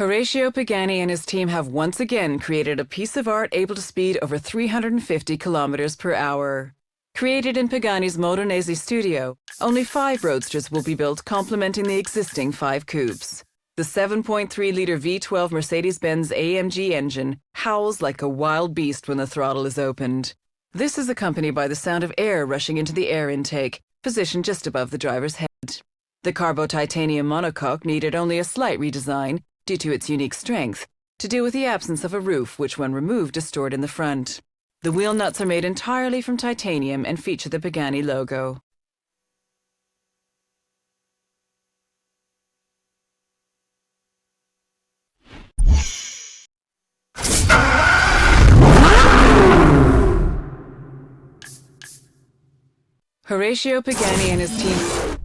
Horatio Pagani and his team have once again created a piece of art able to speed over 350 kilometers per hour. Created in Pagani's Modenese studio, only 5 roadsters will be built complementing the existing 5 coupes. The 7.3-liter V12 Mercedes-Benz AMG engine howls like a wild beast when the throttle is opened. This is accompanied by the sound of air rushing into the air intake, positioned just above the driver's head. The carbo-titanium monocoque needed only a slight redesign, due to its unique strength, to deal with the absence of a roof which when removed is stored in the front. The wheel nuts are made entirely from titanium and feature the Pagani logo. Horatio Pagani and his team...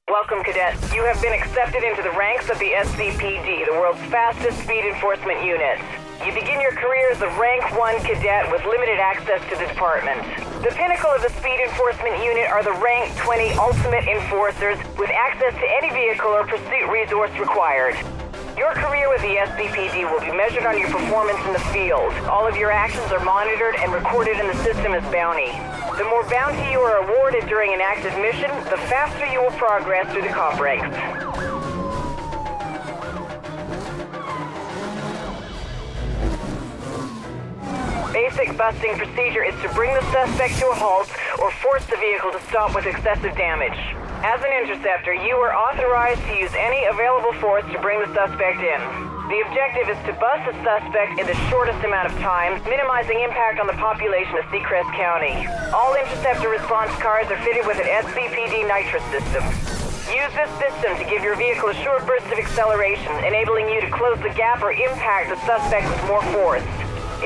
Welcome, Cadet. You have been accepted into the ranks of the SCPD, the world's fastest speed enforcement unit. You begin your career as a Rank 1 Cadet with limited access to the department. The pinnacle of the speed enforcement unit are the Rank 20 Ultimate Enforcers with access to any vehicle or pursuit resource required. Your career with the SCPD will be measured on your performance in the field. All of your actions are monitored and recorded in the system as bounty. The more bounty you are awarded during an active mission, the faster you will progress through the cop ranks. Basic busting procedure is to bring the suspect to a halt or force the vehicle to stop with excessive damage. As an interceptor, you are authorized to use any available force to bring the suspect in. The objective is to bust the suspect in the shortest amount of time, minimizing impact on the population of Seacrest County. All interceptor response cars are fitted with an SCPD nitrous system. Use this system to give your vehicle a short burst of acceleration, enabling you to close the gap or impact the suspect with more force.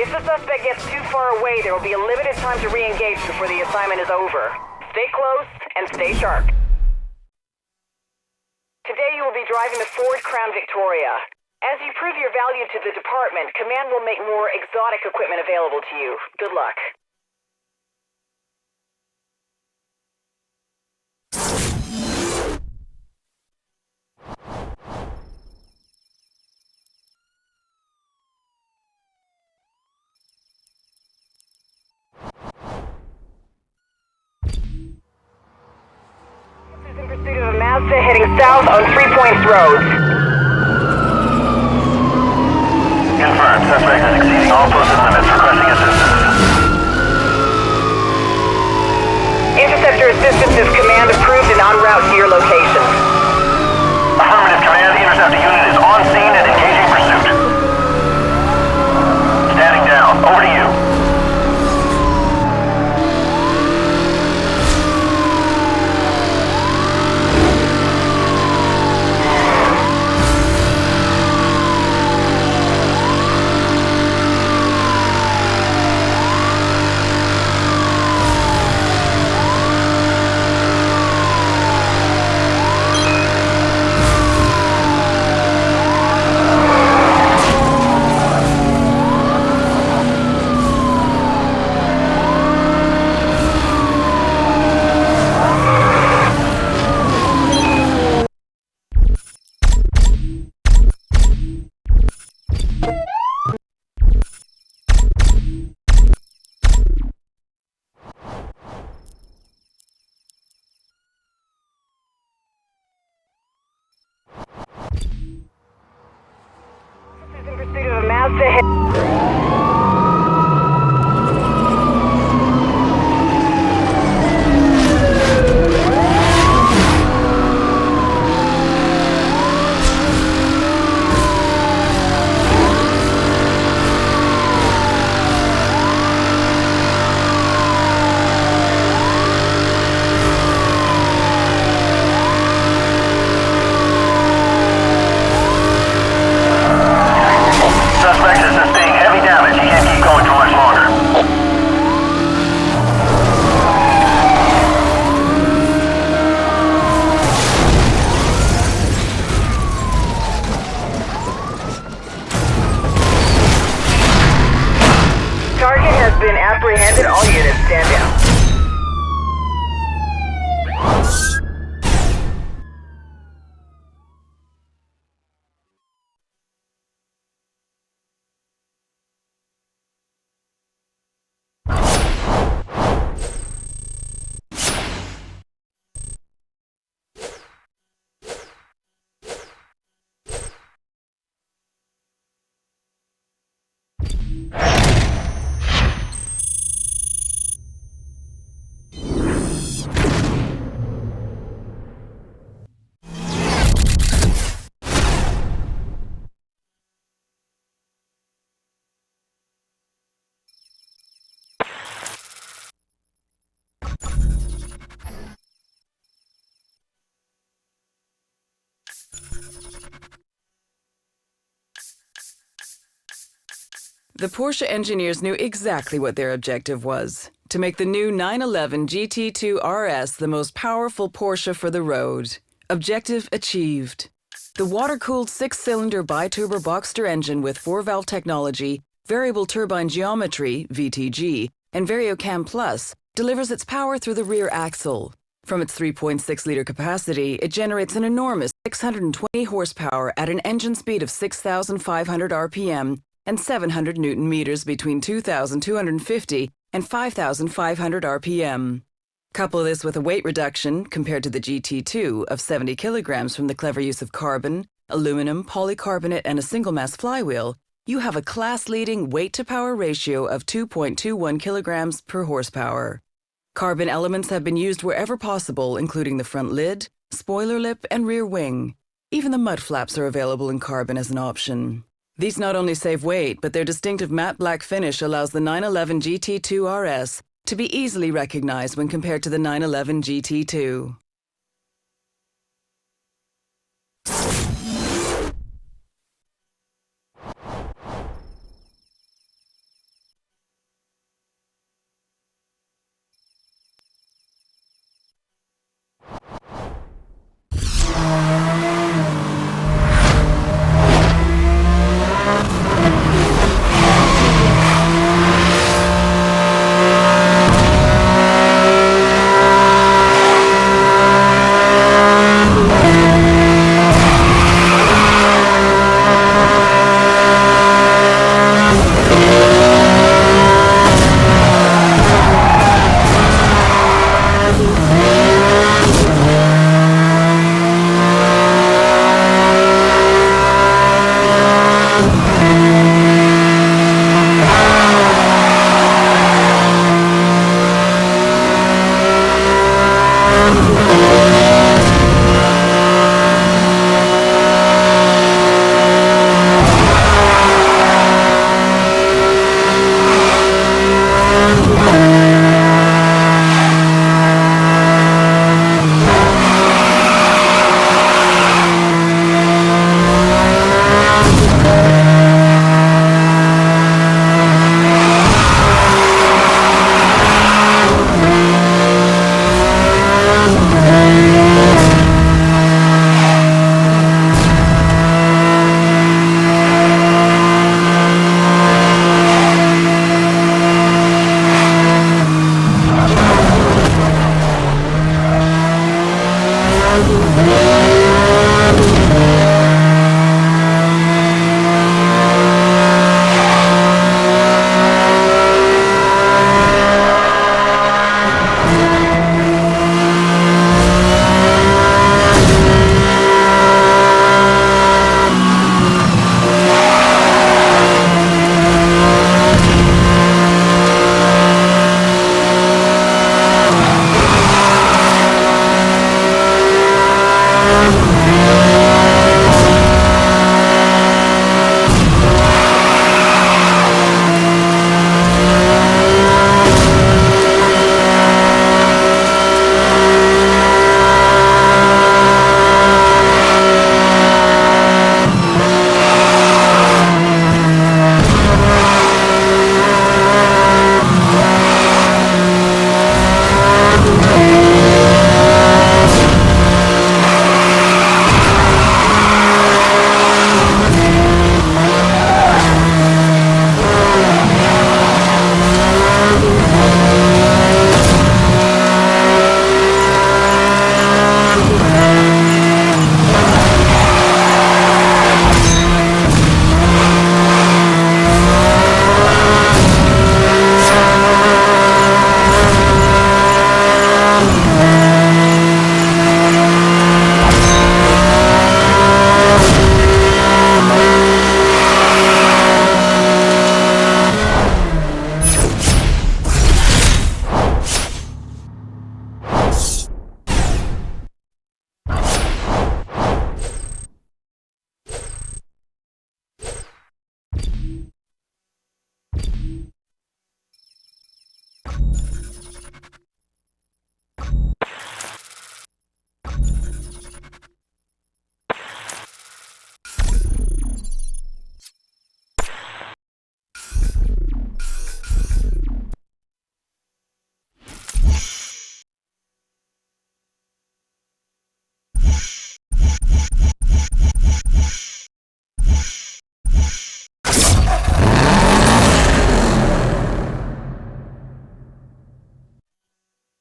If the suspect gets too far away, there will be a limited time to re-engage before the assignment is over. Stay close and stay sharp. Today you will be driving the Ford Crown Victoria. As you prove your value to the department, Command will make more exotic equipment available to you. Good luck. roads. Confirmed. Suspect is exceeding all posted limits. Requesting assistance. Interceptor assistance is command approved and en route to your location. Affirmative, command. Interceptor unit is on scene and engaging pursuit. Standing down. Over to you. In pursuit of a Mazda hit. Suspect is sustained heavy damage. He can't keep going too much longer. Target has been apprehended. All units stand down. The Porsche engineers knew exactly what their objective was: to make the new 911 GT2 RS the most powerful Porsche for the road. Objective achieved. The water-cooled six-cylinder bi-turbo Boxster engine with 4-valve technology, variable turbine geometry, VTG, and VarioCam Plus delivers its power through the rear axle. From its 3.6-liter capacity, it generates an enormous 620 horsepower at an engine speed of 6,500 RPM and 700 Newton meters between 2,250 and 5,500 RPM. Couple this with a weight reduction, compared to the GT2, of 70 kilograms from the clever use of carbon, aluminum, polycarbonate, and a single-mass flywheel, you have a class-leading weight-to-power ratio of 2.21 kilograms per horsepower. Carbon elements have been used wherever possible, including the front lid, spoiler lip, and rear wing. Even the mud flaps are available in carbon as an option. These not only save weight, but their distinctive matte black finish allows the 911 GT2 RS to be easily recognized when compared to the 911 GT2.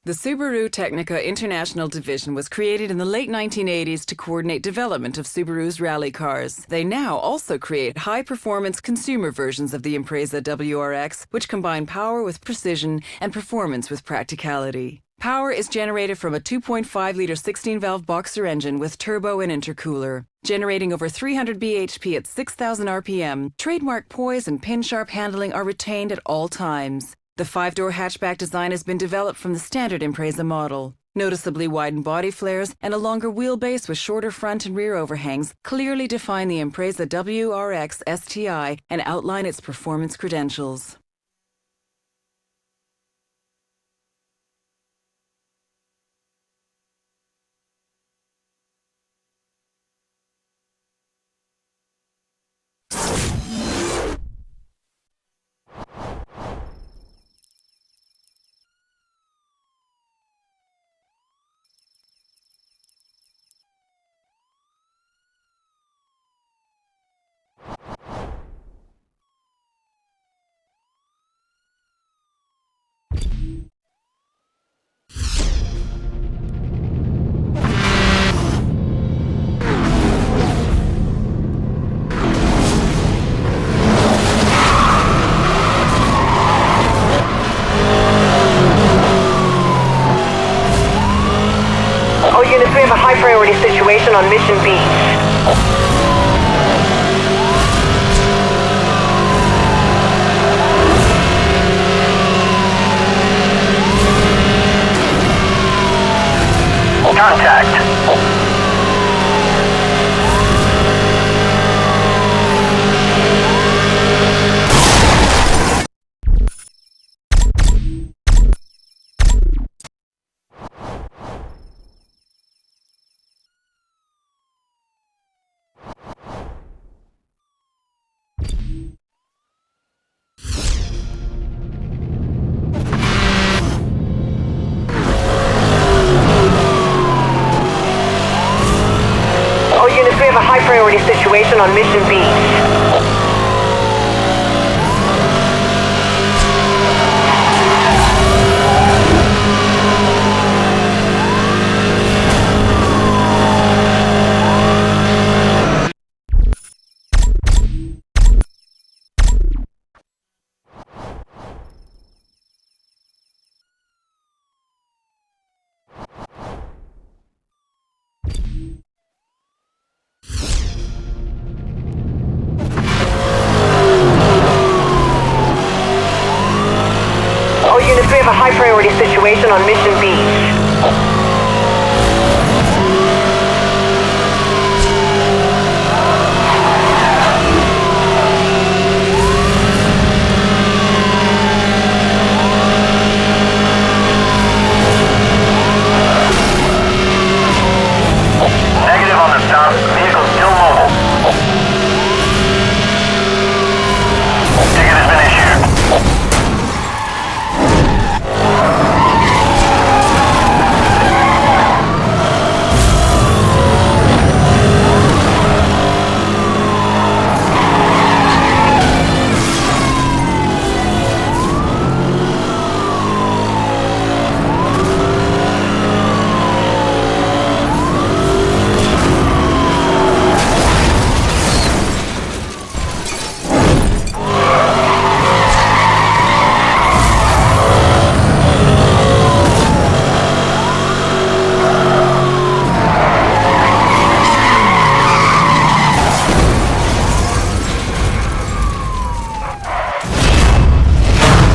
The Subaru Technica International Division was created in the late 1980s to coordinate development of Subaru's rally cars. They now also create high-performance consumer versions of the Impreza WRX, which combine power with precision and performance with practicality. Power is generated from a 2.5-liter 16-valve boxer engine with turbo and intercooler. Generating over 300 bhp at 6,000 RPM, trademark poise and pin-sharp handling are retained at all times. The 5-door hatchback design has been developed from the standard Impreza model. Noticeably widened body flares and a longer wheelbase with shorter front and rear overhangs clearly define the Impreza WRX STI and outline its performance credentials. All units, we have a high priority situation on Mission B. Contact. All units, we have a high priority situation on Mission Beach. All units, we have a high priority situation on Mission Beach. Negative on the stop. Vehicle still mobile. Ticket has been issued.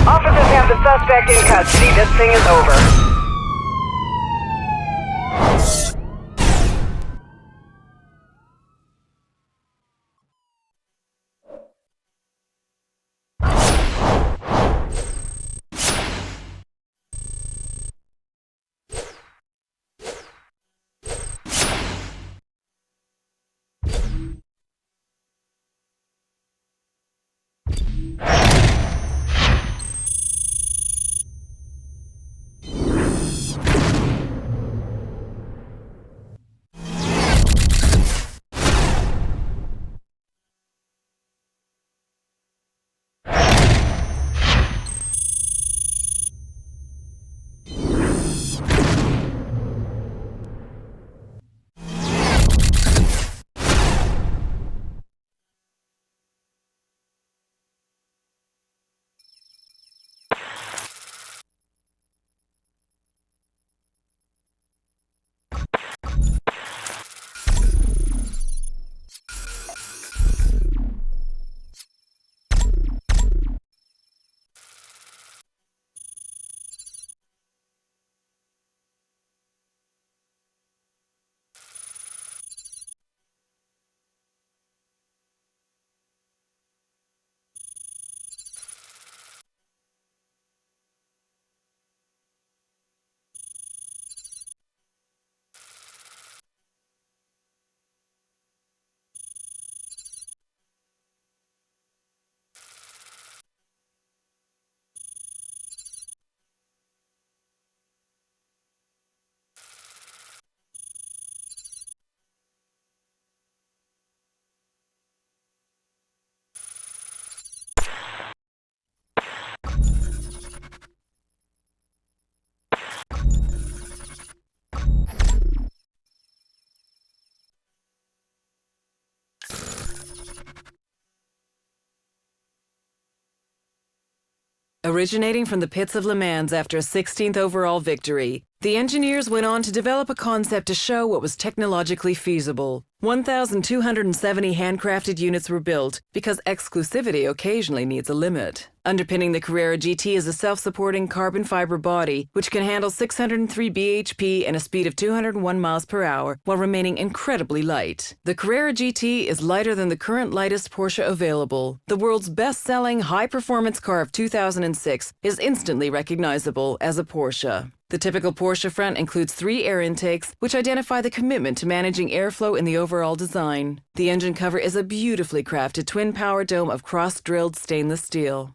Officers have the suspect in custody. This thing is over. Originating from the pits of Le Mans after a 16th overall victory, the engineers went on to develop a concept to show what was technologically feasible. 1,270 handcrafted units were built because exclusivity occasionally needs a limit. Underpinning the Carrera GT is a self-supporting carbon fiber body which can handle 603 bhp and a speed of 201 miles per hour while remaining incredibly light. The Carrera GT is lighter than the current lightest Porsche available. The world's best-selling high-performance car of 2006 is instantly recognizable as a Porsche. The typical Porsche front includes 3 air intakes, which identify the commitment to managing airflow in the overall overall design. The engine cover is a beautifully crafted twin-power dome of cross-drilled stainless steel.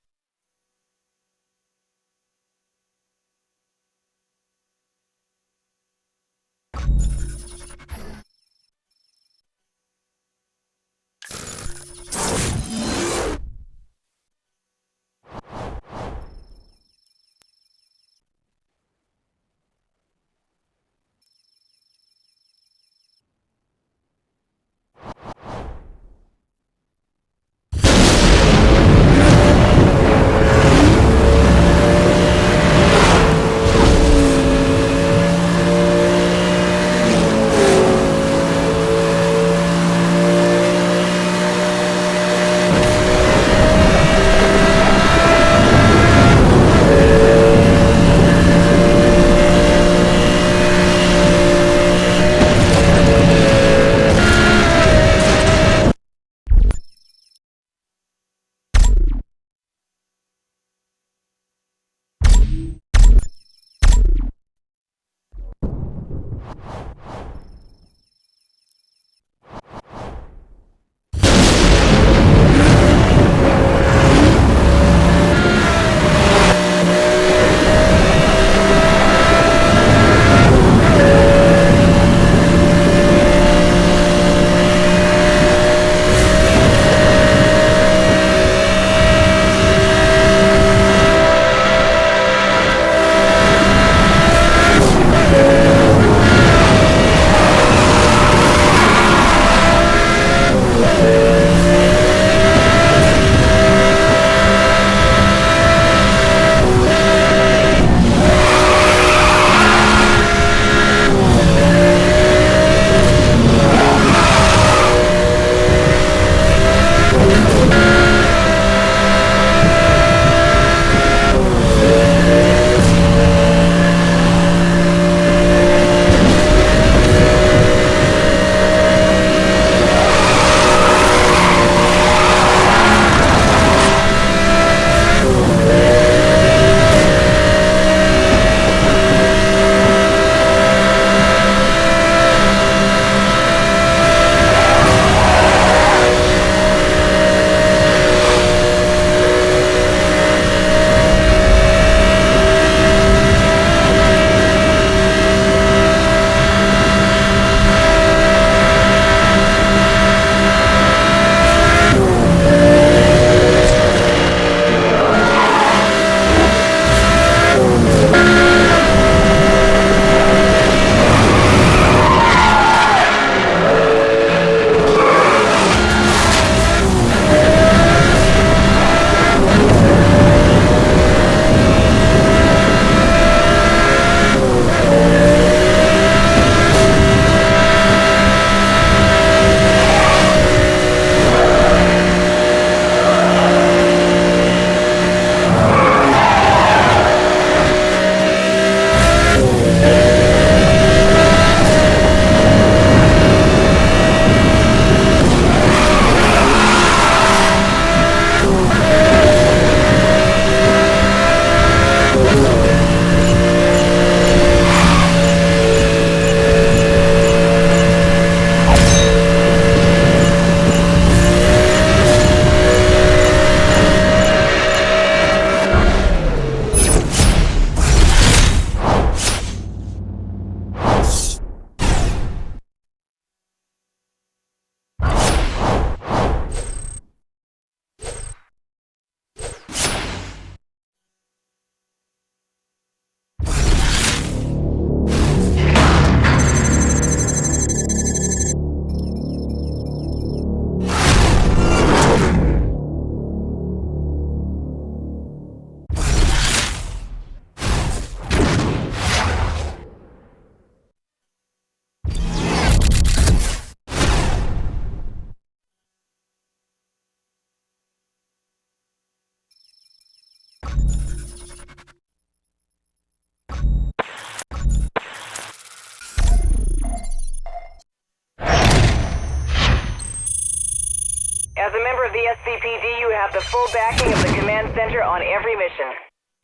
As a member of the SCPD, you have the full backing of the command center on every mission.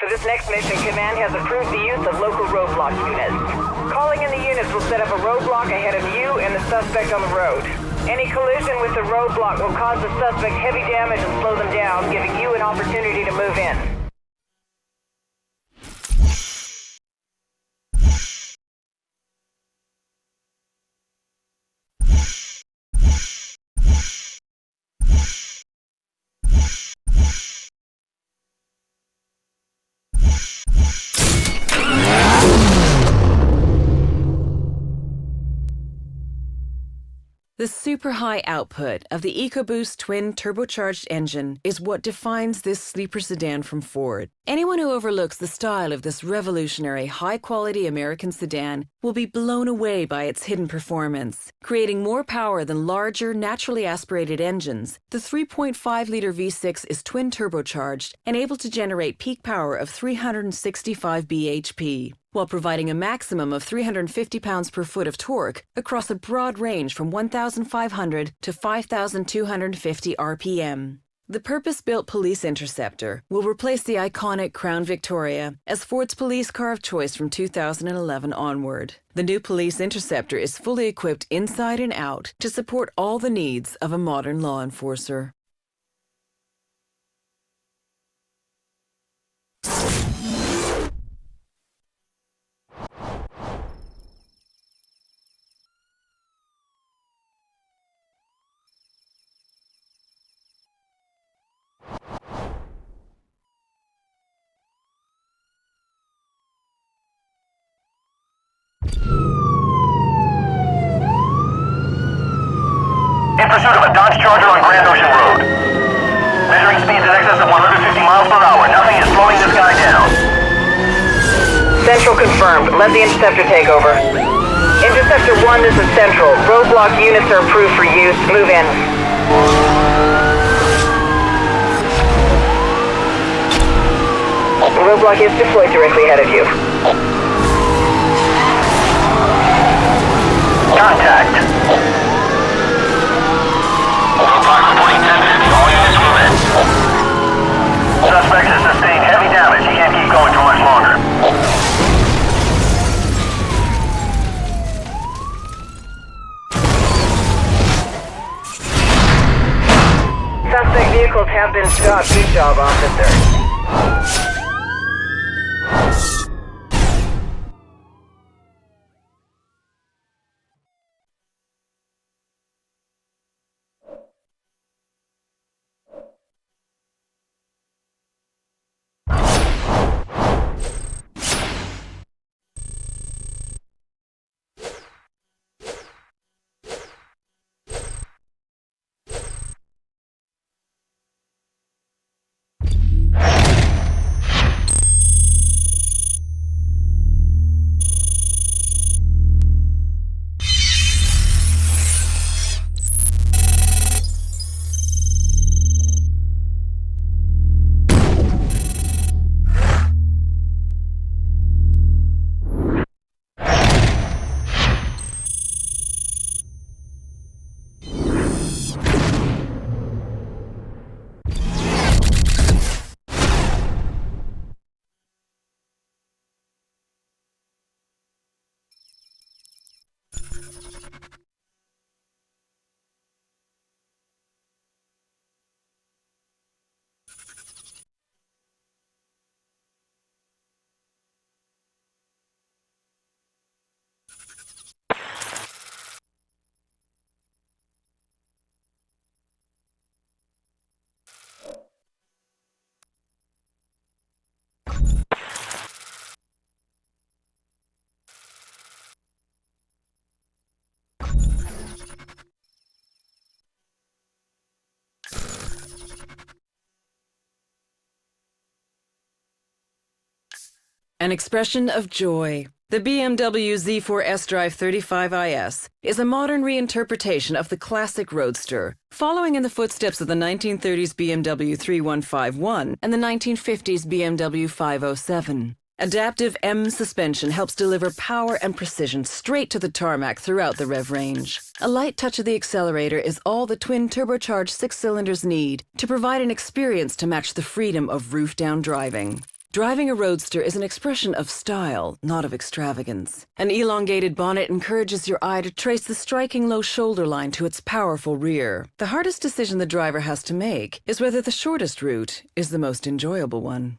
For this next mission, Command has approved the use of local roadblock units. Calling in the units will set up a roadblock ahead of you and the suspect on the road. Any collision with the roadblock will cause the suspect heavy damage and slow them down, giving you an opportunity to move in. The super high output of the EcoBoost twin turbocharged engine is what defines this sleeper sedan from Ford. Anyone who overlooks the style of this revolutionary, high-quality American sedan will be blown away by its hidden performance. Creating more power than larger, naturally aspirated engines, the 3.5-liter V6 is twin turbocharged and able to generate peak power of 365 bhp, while providing a maximum of 350 pounds per foot of torque across a broad range from 1,500 to 5,250 RPM. The purpose-built Police Interceptor will replace the iconic Crown Victoria as Ford's police car of choice from 2011 onward. The new Police Interceptor is fully equipped inside and out to support all the needs of a modern law enforcer. In pursuit of a Dodge Charger on Grand Ocean Road. Measuring speeds in excess of 150 miles per hour. Nothing is slowing this guy down. Central confirmed. Let the Interceptor take over. Interceptor 1, this is Central. Roadblock units are approved for use. Move in. Roadblock is deployed directly ahead of you. Contact. Roadblock reporting 1050. All units move in. Suspect has sustained heavy damage. He can't keep going for much longer. Suspect vehicles have been stopped. Good job, officer. An expression of joy. The BMW Z4 S-Drive 35IS is a modern reinterpretation of the classic Roadster, following in the footsteps of the 1930s BMW 3151 and the 1950s BMW 507. Adaptive M suspension helps deliver power and precision straight to the tarmac throughout the rev range. A light touch of the accelerator is all the twin turbocharged 6 cylinders need to provide an experience to match the freedom of roof-down driving. Driving a roadster is an expression of style, not of extravagance. An elongated bonnet encourages your eye to trace the striking low shoulder line to its powerful rear. The hardest decision the driver has to make is whether the shortest route is the most enjoyable one.